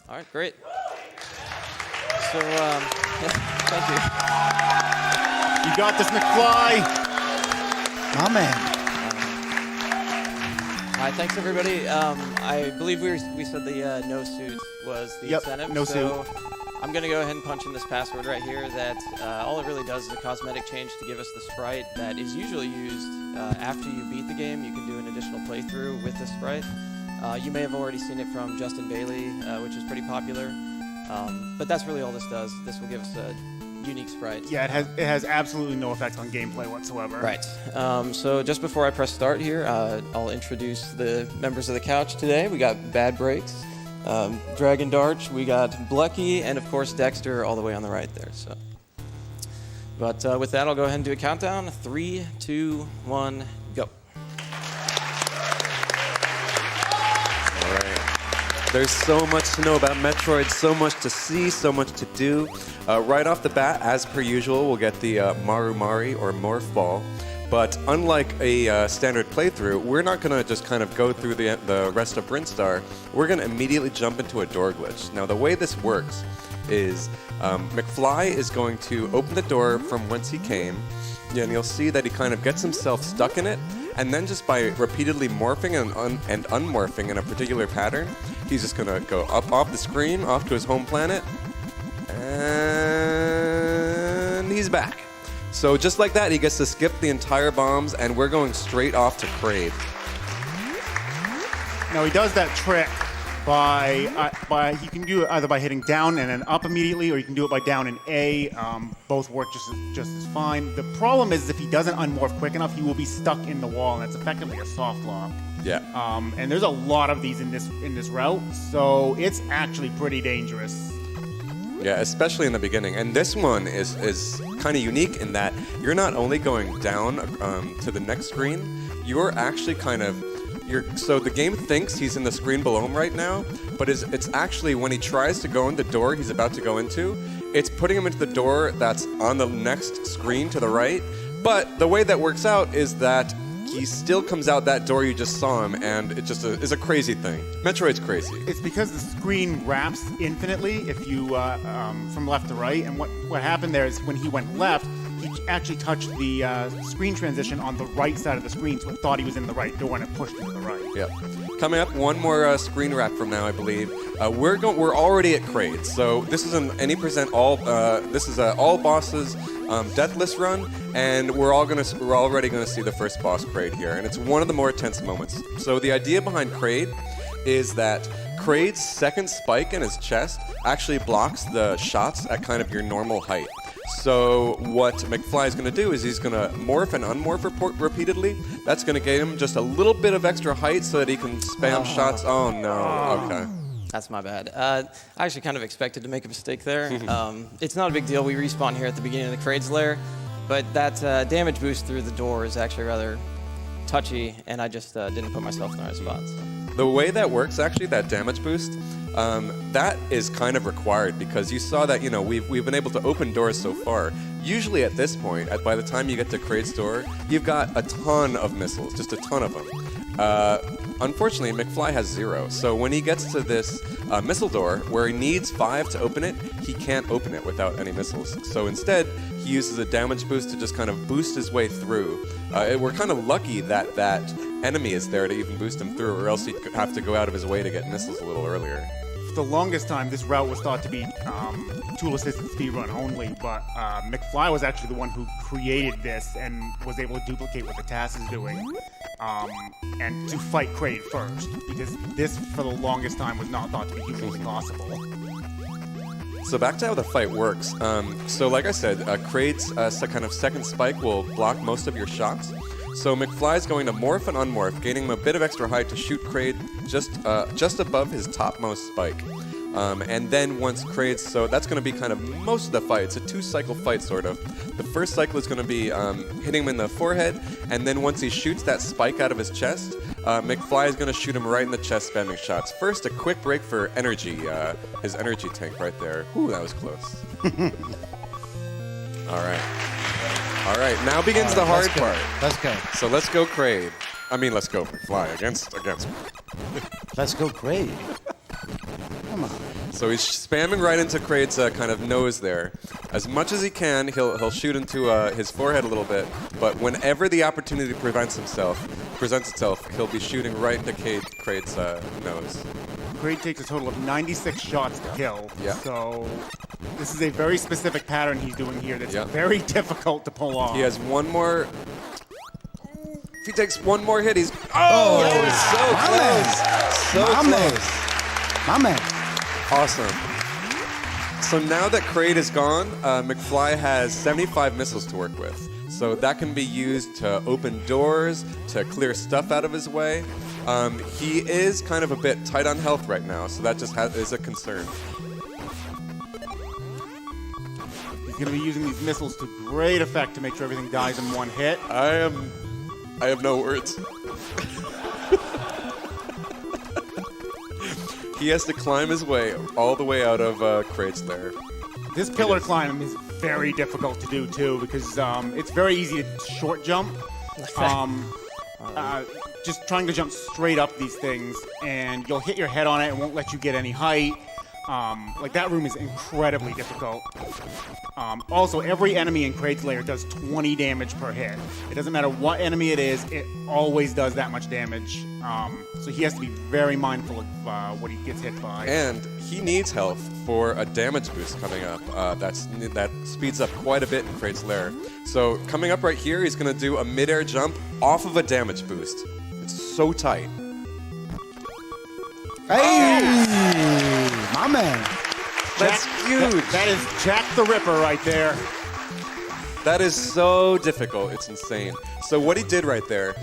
All right, great. So, thank you. You got this, McFly. My man. Hi, thanks everybody. I believe we said the no suit was the incentive. No suit. I'm going to go ahead and punch in this password right here that all it really does is a cosmetic change to give us the sprite that is usually used after you beat the game. You can do an additional playthrough with the sprite. You may have already seen it from Justin Bailey, which is pretty popular. But that's really all this does. This will give us a unique sprite. Yeah, it has absolutely no effect on gameplay whatsoever. Right. So just before I press start here, I'll introduce the members of the couch today. We got Bad Breaks, Dragon Darch, we got Blucky, and of course Dexter all the way on the right there. So, but with that, I'll go ahead and do a countdown. 3, 2, 1, go. All right. There's so much to know about Metroid, so much to see, so much to do. Right off the bat, as per usual, we'll get the Maru Mari or Morph Ball. But unlike a standard playthrough, we're not going to just kind of go through the rest of Brinstar. We're going to immediately jump into a door glitch. Now, the way this works is McFly is going to open the door from whence he came, and you'll see that he kind of gets himself stuck in it, and then just by repeatedly morphing and unmorphing in a particular pattern, he's just going to go up off the screen, off to his home planet, and he's back. So just like that, he gets to skip the entire bombs, and we're going straight off to Kraid. Now he does that trick by you can do it either by hitting down and then up immediately, or you can do it by down and A. Both work just as fine. The problem is if he doesn't unmorph quick enough, he will be stuck in the wall, and that's effectively a soft lock. Yeah. And there's a lot of these in this route, so it's actually pretty dangerous. Yeah, especially in the beginning. And this one is kind of unique in that you're not only going down to the next screen, you're actually so the game thinks he's in the screen below him right now, but it's actually when he tries to go in the door he's about to go into, it's putting him into the door that's on the next screen to the right. But the way that works out is that he still comes out that door you just saw him, and it just is a crazy thing. Metroid's crazy. It's because the screen wraps infinitely if you from left to right, and what happened there is when he went left, he actually touched the screen transition on the right side of the screen, so it thought he was in the right door and it pushed him to the right. Yep. Coming up, one more screen wrap from now, I believe. We're already at Kraid, so this is an any present all. This is a all bosses deathless run, and we're already gonna see the first boss Kraid here, and it's one of the more tense moments. So the idea behind Kraid is that Kraid's second spike in his chest actually blocks the shots at kind of your normal height. So what McFly is going to do is he's going to morph and unmorph repeatedly. That's going to get him just a little bit of extra height so that he can spam shots. Oh, no. Okay. That's my bad. I actually kind of expected to make a mistake there. It's not a big deal. We respawn here at the beginning of the Kraid's lair, but that damage boost through the door is actually rather touchy, and I just didn't put myself in the right spot. So. The way that works, actually, that damage boost, that is kind of required because you saw that, we've been able to open doors so far. Usually at this point, by the time you get to Kraid's door, you've got a ton of missiles, just a ton of them. Unfortunately, McFly has 0, so when he gets to this missile door, where he needs 5 to open it, he can't open it without any missiles. So instead, he uses a damage boost to just kind of boost his way through. We're kind of lucky that that enemy is there to even boost him through, or else he'd have to go out of his way to get missiles a little earlier. For the longest time, this route was thought to be tool-assisted speedrun only, but McFly was actually the one who created this and was able to duplicate what the task is doing, and to fight Kraid first, because this, for the longest time, was not thought to be humanly possible. So back to how the fight works. So like I said, Kraid's kind of second spike will block most of your shots. So McFly's going to morph and unmorph, gaining him a bit of extra height to shoot Kraid just above his topmost spike. And then once Kraid's, so that's going to be kind of most of the fight. It's a 2-cycle fight, sort of. The first cycle is going to be hitting him in the forehead, and then once he shoots that spike out of his chest, McFly is going to shoot him right in the chest, spamming shots. First, a quick break for energy, his energy tank right there. Ooh, that was close. All right. All right, now begins the hard part. Let's go. So let's go Kraid. Let's go McFly against. Let's go Kraid. Come on. So he's spamming right into Kraid's kind of nose there. As much as he can, he'll shoot into his forehead a little bit, but whenever the opportunity presents itself, he'll be shooting right into Kraid's nose. Kraid takes a total of 96 shots to kill. Yeah. So this is a very specific pattern he's doing here that's Yeah. very difficult to pull off. He has one more. If he takes one more hit, he's so close. So My man. close. My man. Awesome. So now that Kraid is gone, McFly has 75 missiles to work with. So that can be used to open doors, to clear stuff out of his way. He is kind of a bit tight on health right now, so that just is a concern. He's going to be using these missiles to great effect to make sure everything dies in one hit. I have no words. He has to climb his way all the way out of Kraid's lair. This pillar climb is very difficult to do too because it's very easy to short jump. Just trying to jump straight up these things, and you'll hit your head on it and won't let you get any height. Like that room is incredibly difficult. Also, every enemy in Kraid's lair does 20 damage per hit. It doesn't matter what enemy it is, it always does that much damage. So he has to be very mindful of what he gets hit by. And he needs health for a damage boost coming up. That speeds up quite a bit in Kraid's lair. So coming up right here, he's going to do a mid-air jump off of a damage boost. It's so tight. Hey, my man. That's huge. That is Jack the Ripper right there. That is so difficult. It's insane. So what he did right there,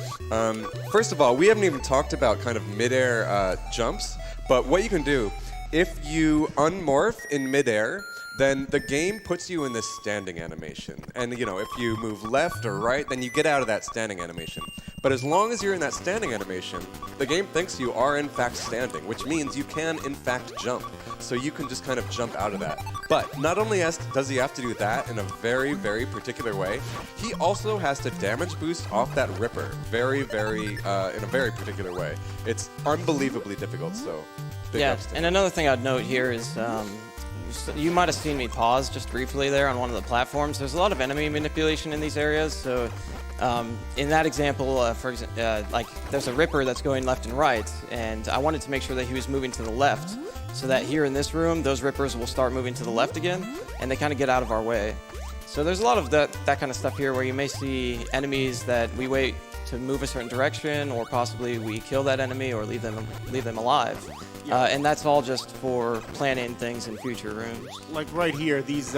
first of all, we haven't even talked about kind of mid-air jumps, but what you can do, if you unmorph in mid-air, then the game puts you in this standing animation. And, you know, if you move left or right, then you get out of that standing animation. But as long as you're in that standing animation, the game thinks you are in fact standing, which means you can in fact jump. So you can just kind of jump out of that. But not only does he have to do that in a very, very particular way, he also has to damage boost off that Ripper in a very particular way. It's unbelievably difficult, so big ups to and him. another thing I'd note here is you might have seen me pause just briefly there on one of the platforms. There's a lot of enemy manipulation in these areas, so in that example, for example, like there's a Ripper that's going left and right, and I wanted to make sure that he was moving to the left, so that here in this room, those Rippers will start moving to the left again, and they kind of get out of our way. So there's a lot of that kind of stuff here where you may see enemies that we wait to move a certain direction, or possibly we kill that enemy or leave them alive. And that's all just for planning things in future rooms. Like right here, these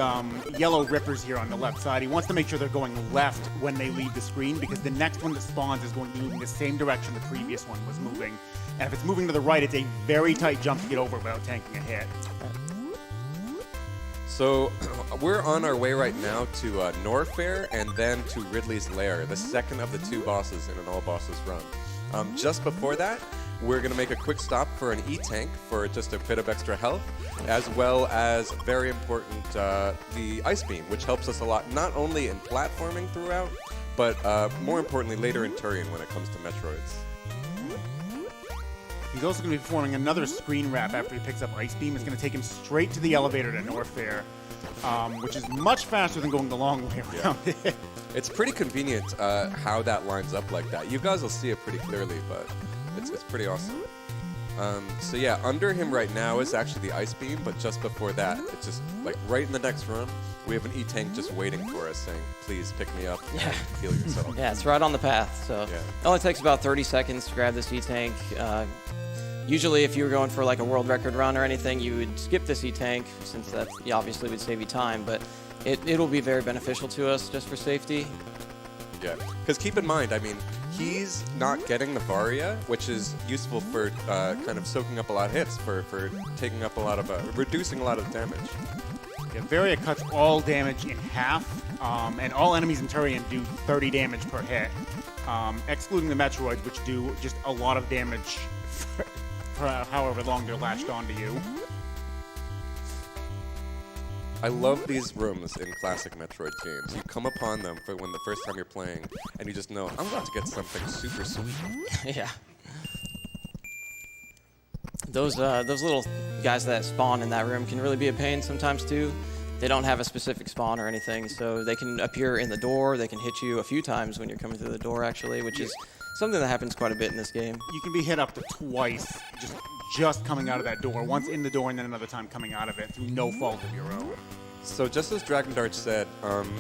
yellow Rippers here on the left side, he wants to make sure they're going left when they leave the screen, because the next one that spawns is going to be moving the same direction the previous one was moving. And if it's moving to the right, it's a very tight jump to get over without tanking a hit. So we're on our way right now to Norfair and then to Ridley's Lair, the second of the two bosses in an all-bosses run. Just before that, we're going to make a quick stop for an E-Tank for just a bit of extra health, as well as, very important, the Ice Beam, which helps us a lot, not only in platforming throughout, but more importantly later in Turian when it comes to Metroids. He's also going to be performing another screen wrap after he picks up Ice Beam. It's going to take him straight to the elevator to Norfair, which is much faster than going the long way around it. It's pretty convenient how that lines up like that. You guys will see it pretty clearly, but it's pretty awesome. So yeah, under him right now is actually the Ice Beam, but just before that, it's just like right in the next room, we have an E-Tank just waiting for us saying, please pick me up and heal yourself. Yeah, it's right on the path. So Yeah. it only takes about 30 seconds to grab this E-Tank. Usually, if you were going for like a world record run or anything, you would skip this E-Tank, since that obviously would save you time, but it'll be very beneficial to us just for safety. Yeah, because keep in mind, I mean, he's not getting the Varia, which is useful for kind of soaking up a lot of hits, for taking up a lot of, reducing a lot of damage. Yeah, Varia cuts all damage in half, and all enemies in Turian do 30 damage per hit, excluding the Metroids, which do just a lot of damage for however long they're latched onto you. I love these rooms in classic Metroid games. You come upon them for when the first time you're playing, and you just know, I'm about to get something super sweet. Yeah. those little guys that spawn in that room can really be a pain sometimes too. They don't have a specific spawn or anything, so they can appear in the door. They can hit you a few times when you're coming through the door, actually, which is something that happens quite a bit in this game. You can be hit up to twice just coming out of that door. Once in the door and then another time coming out of it through no fault of your own. So just as Dragon Dart said,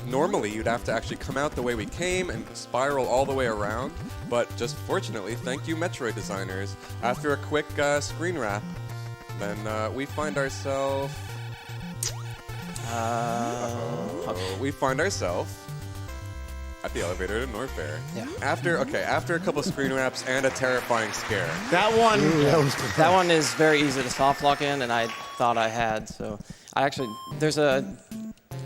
normally you'd have to actually come out the way we came and spiral all the way around, but just fortunately, thank you Metroid designers, after a quick screen wrap, then we find ourselves... we find ourselves at the elevator to Norfair. Yeah. After a couple screen wraps and a terrifying scare. That one... That one is very easy to soft lock in, and I thought I had, so... There's a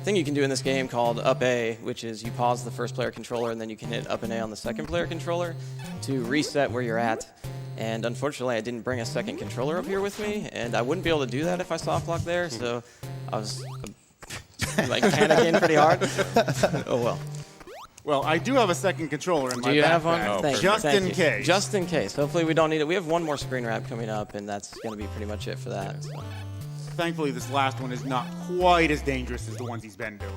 thing you can do in this game called up A, which is you pause the first player controller and then you can hit up and A on the second player controller to reset where you're at. And unfortunately, I didn't bring a second controller up here with me, and I wouldn't be able to do that if I soft locked there, so I was like panicking pretty hard. Oh well. Well, I do have a second controller in my backpack. Do you have one? Oh, Just Thank in you. case. Just in case. Hopefully we don't need it. We have one more screen wrap coming up, and that's going to be pretty much it for that. So. Thankfully, this last one is not quite as dangerous as the ones he's been doing.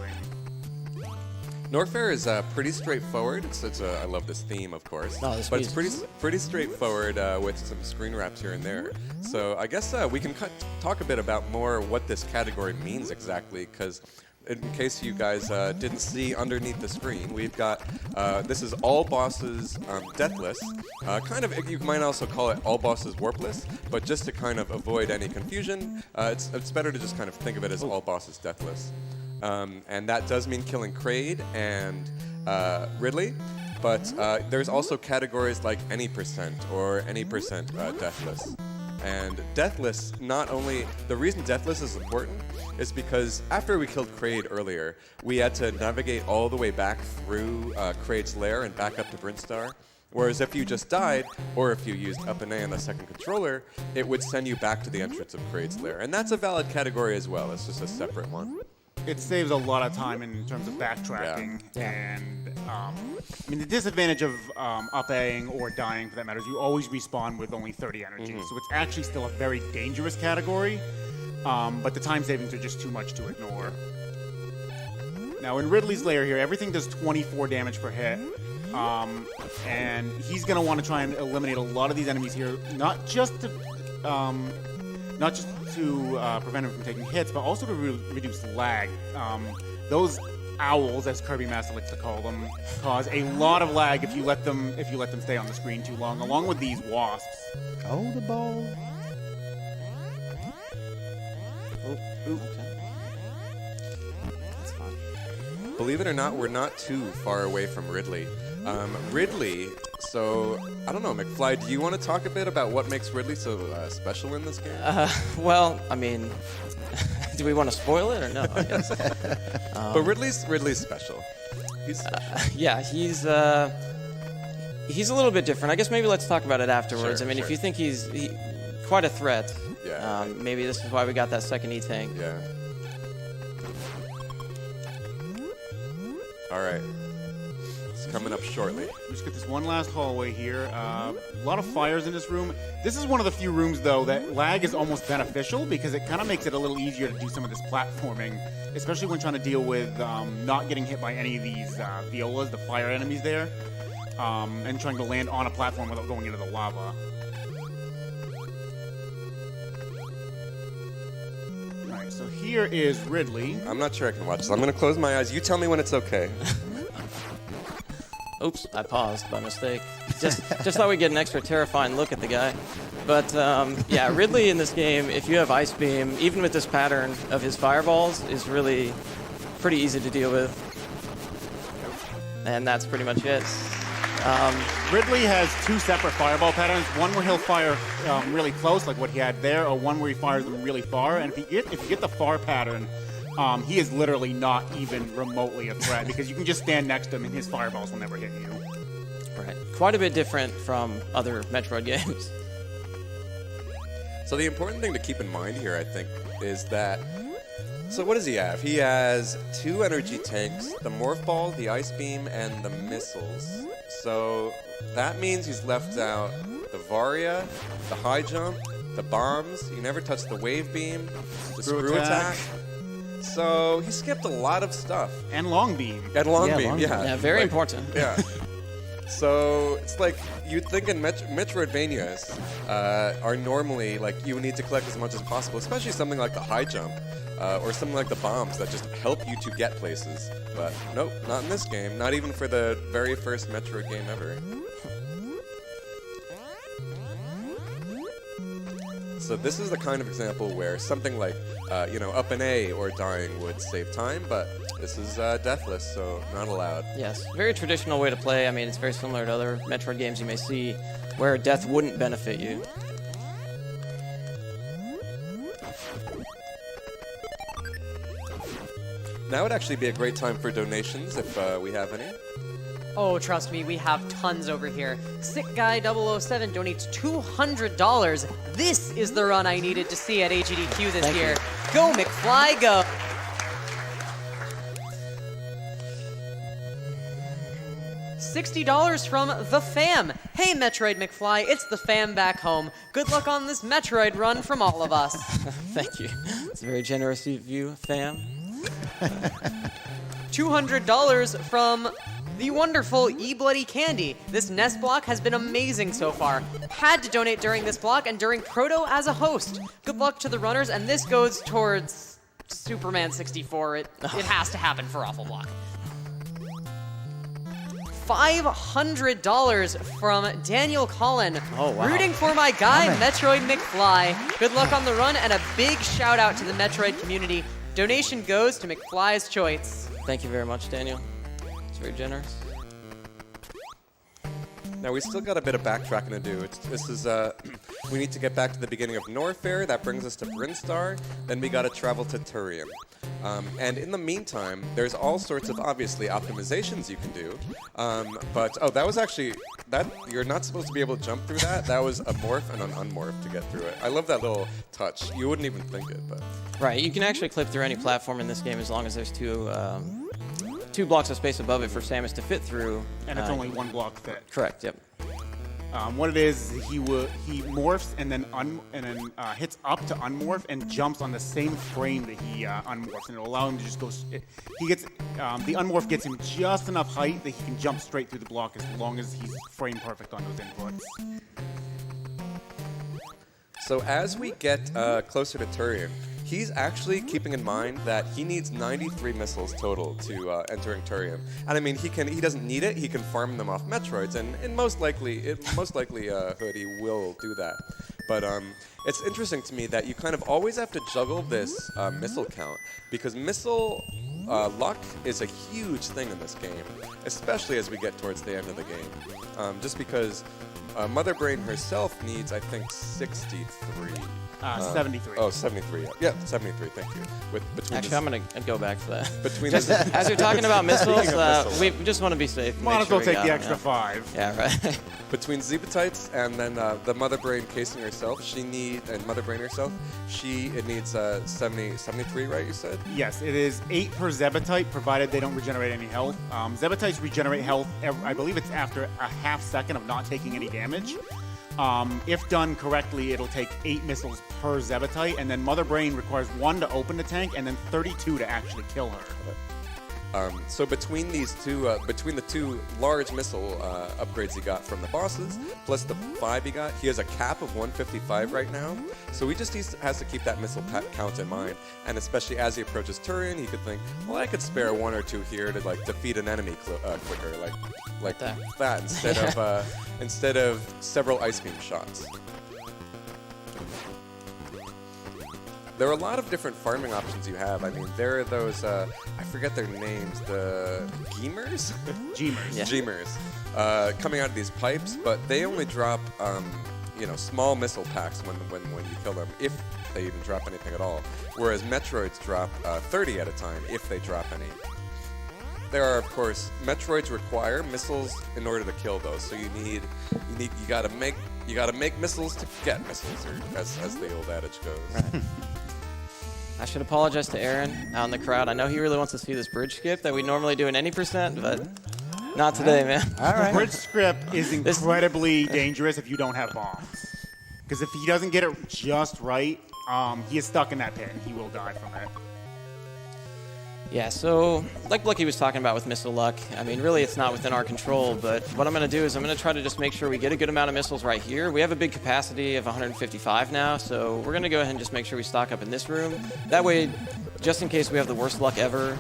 Norfair is pretty straightforward. I love this theme, of course. Oh, this but it's music. pretty straightforward with some screen wraps here and there. So I guess we can talk a bit about more what this category means exactly, because in case you guys didn't see underneath the screen, we've got this is all bosses deathless. Kind of, you might also call it all bosses warpless, but just to kind of avoid any confusion, it's better to just kind of think of it as all bosses deathless. And that does mean killing Kraid and Ridley, but there's also categories like any percent or any percent deathless. And deathless, not only, the reason deathless is important is because after we killed Kraid earlier, we had to navigate all the way back through Kraid's lair and back up to Brinstar. Whereas if you just died, or if you used up and A on the second controller, it would send you back to the entrance of Kraid's lair. And that's a valid category as well, it's just a separate one. It saves a lot of time in terms of backtracking. Yeah. And, I mean, the disadvantage of up-Aing or dying, for that matter, is you always respawn with only 30 energy. So it's actually still a very dangerous category, but the time savings are just too much to ignore. Now, in Ridley's lair here, everything does 24 damage per hit. And he's going to want to try and eliminate a lot of these enemies here, not just to prevent him from taking hits, but also to reduce lag. Those owls, as Kirby Master likes to call them, cause a lot of lag if you let them stay on the screen too long, along with these wasps. Oh, the ball. Okay. That's fine. Believe it or not, we're not too far away from Ridley. Ridley, so, I don't know, McFly, do you want to talk a bit about what makes Ridley so special in this game? Well, I mean, do we want to spoil it or no? I guess. But Ridley's special. He's special. Yeah, he's a little bit different. I guess maybe let's talk about it afterwards. Sure, I mean, sure. if you think he's quite a threat, Yeah. maybe this is why we got that second E-Tank. Yeah. All right. It's coming up shortly. We just get this one last hallway here. A lot of fires in this room. This is one of the few rooms, though, that lag is almost beneficial because it kind of makes it a little easier to do some of this platforming, especially when trying to deal with not getting hit by any of these violas, the fire enemies there, and trying to land on a platform without going into the lava. All right, so here is Ridley. I'm not sure I can watch this. I'm going to close my eyes. You tell me when it's okay. Oops, I paused by mistake. Just thought we'd get an extra terrifying look at the guy. But yeah, Ridley in this game, if you have Ice Beam, even with this pattern of his fireballs, is really pretty easy to deal with. And that's pretty much it. Ridley has two separate fireball patterns. One where he'll fire really close, like what he had there, or one where he fires them really far. And if you get the far pattern, he is literally not even remotely a threat because you can just stand next to him and his fireballs will never hit you. Right. Quite a bit different from other Metroid games. So the important thing to keep in mind here, I think, is that... So what does he have? He has 2 energy tanks, the Morph Ball, the Ice Beam, and the missiles. So that means he's left out the Varia, the High Jump, the bombs. He never touched the wave beam, the Screw screw attack. attack. So he skipped a lot of stuff. And long beam. And long Yeah, beam, long yeah. Yeah, very important. Yeah. So it's like you'd think in Metroidvanias are normally like you need to collect as much as possible, especially something like the high jump or something like the bombs that just help you to get places. But nope, not in this game. Not even for the very first Metroid game ever. So this is the kind of example where something like, up an A or dying would save time, but this is deathless, so not allowed. Yes, very traditional way to play. I mean, it's very similar to other Metroid games you may see where death wouldn't benefit you. Now would actually be a great time for donations if we have any. Oh, trust me, we have tons over here. Sick Guy 007 donates $200. This is the run I needed to see at AGDQ this Thank year. you. Go, McFly, go! $60 from The Fam. Hey, Metroid McFly, it's The Fam back home. Good luck on this Metroid run from all of us. Thank you. It's very generous of you, fam. $200 from the wonderful E-Bloody Candy. This Nest block has been amazing so far. Had to donate during this block and during Proto as a host. Good luck to the runners, and this goes towards Superman 64. It has to happen for Awful Block. $500 from Daniel Collin. Oh, wow. Rooting for my guy, Comment. Metroid McFly. Good luck on the run, and a big shout out to the Metroid community. Donation goes to McFly's Choice. Thank you very much, Daniel. It's very generous. Now we still got a bit of backtracking to do. This is we need to get back to the beginning of Norfair. That brings us to Brinstar. Then we got to travel to Turian. And in the meantime, there's all sorts of obviously optimizations you can do. But that was actually you're not supposed to be able to jump through that. That was a morph and an unmorph to get through it. I love that little touch. You wouldn't even think it, but Right, you can actually clip through any platform in this game as long as there's two blocks of space above it for Samus to fit through. And it's only one block fit. Correct, yep. What it is, he morphs and then hits up to unmorph and jumps on the same frame that he unmorphs, and it'll allow him to just go. He gets the unmorph gets him just enough height that he can jump straight through the block as long as he's frame perfect on those inputs. So as we get closer to Turian, he's actually keeping in mind that he needs 93 missiles total to entering Turian. And I mean, he doesn't need it. He can farm them off Metroids, and most likely Hood, he will do that. But it's interesting to me that you kind of always have to juggle this missile count, because missile luck is a huge thing in this game, especially as we get towards the end of the game. Just because Mother Brain herself needs, I think, 63. 73. Oh, 73. Yeah, 73. Thank you. Between Actually, I'm going to go back for that. between Just as you're talking about missiles, Speaking of missiles. we just want to be safe. and Might make as sure well we take got the them, extra 5. Yeah, right. between Zebatites and then the Mother Brain casing herself, and Mother Brain herself, it needs 73, right? You said. Yes, it is 8 per Zebbatite, provided they don't regenerate any health. Zebatites regenerate health, I believe it's after a half second of not taking any damage. If done correctly, it'll take 8 missiles per Zebbatite, and then Mother Brain requires 1 to open the tank, and then 32 to actually kill her. So between these two, between the 2 large missile upgrades he got from the bosses, plus the 5 he got, he has a cap of 155 right now. So he just has to keep that missile count in mind. And especially as he approaches Turian, he could think, well, I could spare 1 or 2 here to like defeat an enemy quicker, like that instead of several ice beam shots. There are a lot of different farming options you have. I mean, there are those, I forget their names, the Geemers? Geemers. Yeah. Geemers. Coming out of these pipes, but they only drop, small missile packs when you kill them, if they even drop anything at all. Whereas Metroids drop 30 at a time, if they drop any. There are, of course, Metroids require missiles in order to kill those. So you gotta make missiles to get missiles, or as the old adage goes. Right. I should apologize to Aaron out in the crowd. I know he really wants to see this bridge skip that we normally do in any percent, but not today, man. All right. Bridge script is incredibly dangerous if you don't have bombs. Because if he doesn't get it just right, he is stuck in that pit and he will die from it. Yeah, so like Blicky was talking about with missile luck, I mean, really it's not within our control, but what I'm going to do is I'm going to try to just make sure we get a good amount of missiles right here. We have a big capacity of 155 now, so we're going to go ahead and just make sure we stock up in this room. That way, just in case we have the worst luck ever,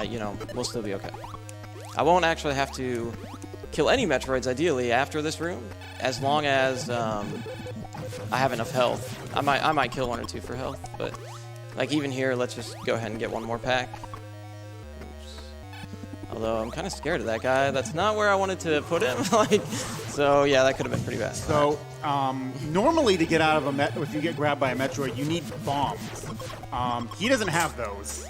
you know, we'll still be okay. I won't actually have to kill any Metroids, ideally, after this room, as long as I have enough health. I might kill 1 or 2 for health, but like even here, let's just go ahead and get one more pack. Although I'm kind of scared of that guy. That's not where I wanted to put him. So yeah, that could have been pretty bad. So normally to get out of if you get grabbed by a Metroid, you need bombs. He doesn't have those.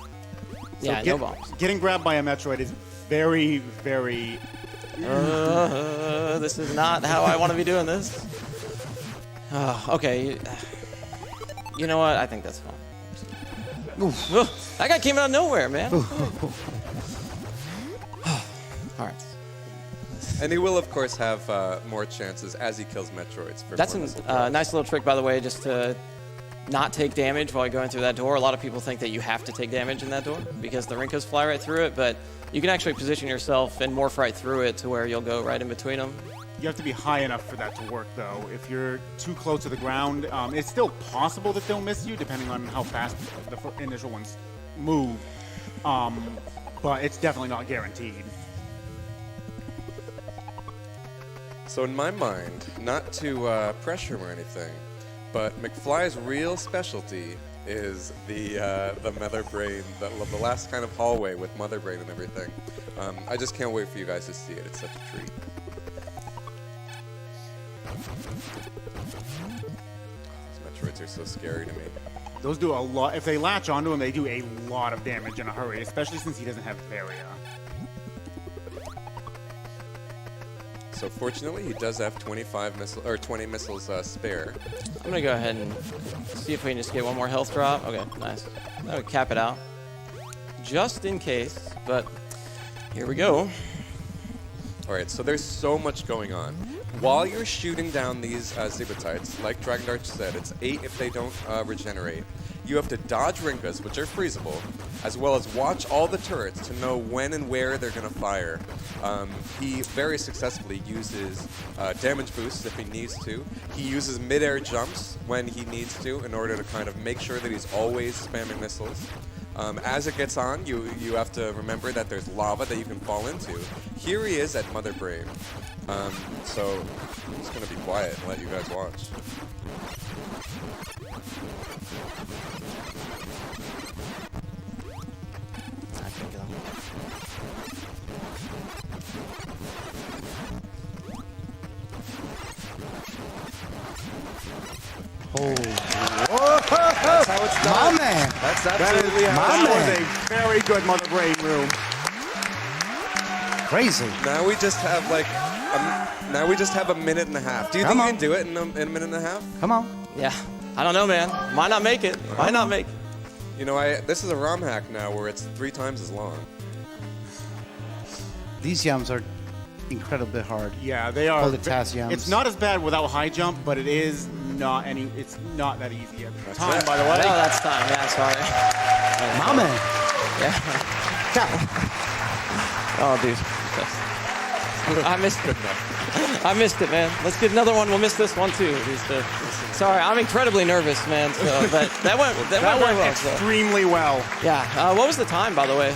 So yeah, no bombs. Getting grabbed by a Metroid is very, very... This is not how I want to be doing this. Okay. You know what? I think that's fine. Oof. That guy came out of nowhere, man. All right. And he will, of course, have more chances as he kills Metroids. That's a nice little trick, by the way, just to not take damage while you're going through that door. A lot of people think that you have to take damage in that door because the Rinkos fly right through it, but you can actually position yourself and morph right through it to where you'll go right in between them. You have to be high enough for that to work, though. If you're too close to the ground, it's still possible that they'll miss you, depending on how fast the initial ones move. But it's definitely not guaranteed. So in my mind, not to pressure him or anything, but McFly's real specialty is the Mother Brain, the last kind of hallway with Mother Brain and everything. I just can't wait for you guys to see it. It's such a treat. These Metroids are so scary to me. Those do a lot. If they latch onto him, they do a lot of damage in a hurry, especially since he doesn't have barrier. So fortunately, he does have 20 missiles spare. I'm gonna go ahead and see if we can just get one more health drop. Okay, nice. That would cap it out, just in case. But here we go. All right, so there's so much going on. While you're shooting down these Zigutites, like Dragon Dart said, it's 8 if they don't regenerate. You have to dodge Rinkas, which are freezable, as well as watch all the turrets to know when and where they're going to fire. He very successfully uses damage boosts if he needs to. He uses mid-air jumps when he needs to in order to kind of make sure that he's always spamming missiles. As it gets on, you have to remember that there's lava that you can fall into. Here he is at Mother Brain. So I'm just going to be quiet and let you guys watch. Oh, That's how it's done. my man. That's absolutely how my it's done. man. That was a very good Mother Brain room. Crazy. Now we just have like, now we just have a minute and a half. Do you Come think on. you can do it in a minute and a half? Come on. Yeah, I don't know, man. Might not make it. Might not make it. You know, this is a ROM hack now where it's 3 times as long. These yums are incredibly hard. Yeah, they are. All the task yums. It's not as bad without high jump, but it is not any. It's not that easy at the That's time. it. By the way. No, that's time. Yeah, sorry. My man. Yeah. Oh, dude. I missed it. I missed it, man. Let's get another one. We'll miss this one too. Sorry, I'm incredibly nervous, man. So, but that went very well. So. Extremely well. Yeah. What was the time, by the way?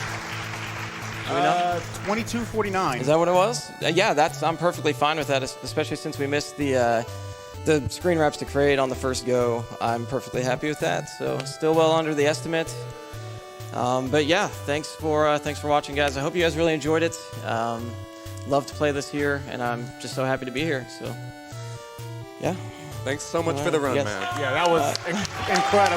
22:49. Is that what it was? Yeah, I'm perfectly fine with that, especially since we missed the screen wraps to create on the first go. I'm perfectly happy with that. So still well under the estimate. But yeah, thanks for watching, guys. I hope you guys really enjoyed it. Love to play this here, and I'm just so happy to be here. So yeah. Thanks so much for the run, Yes. man. Yeah, that was incredible.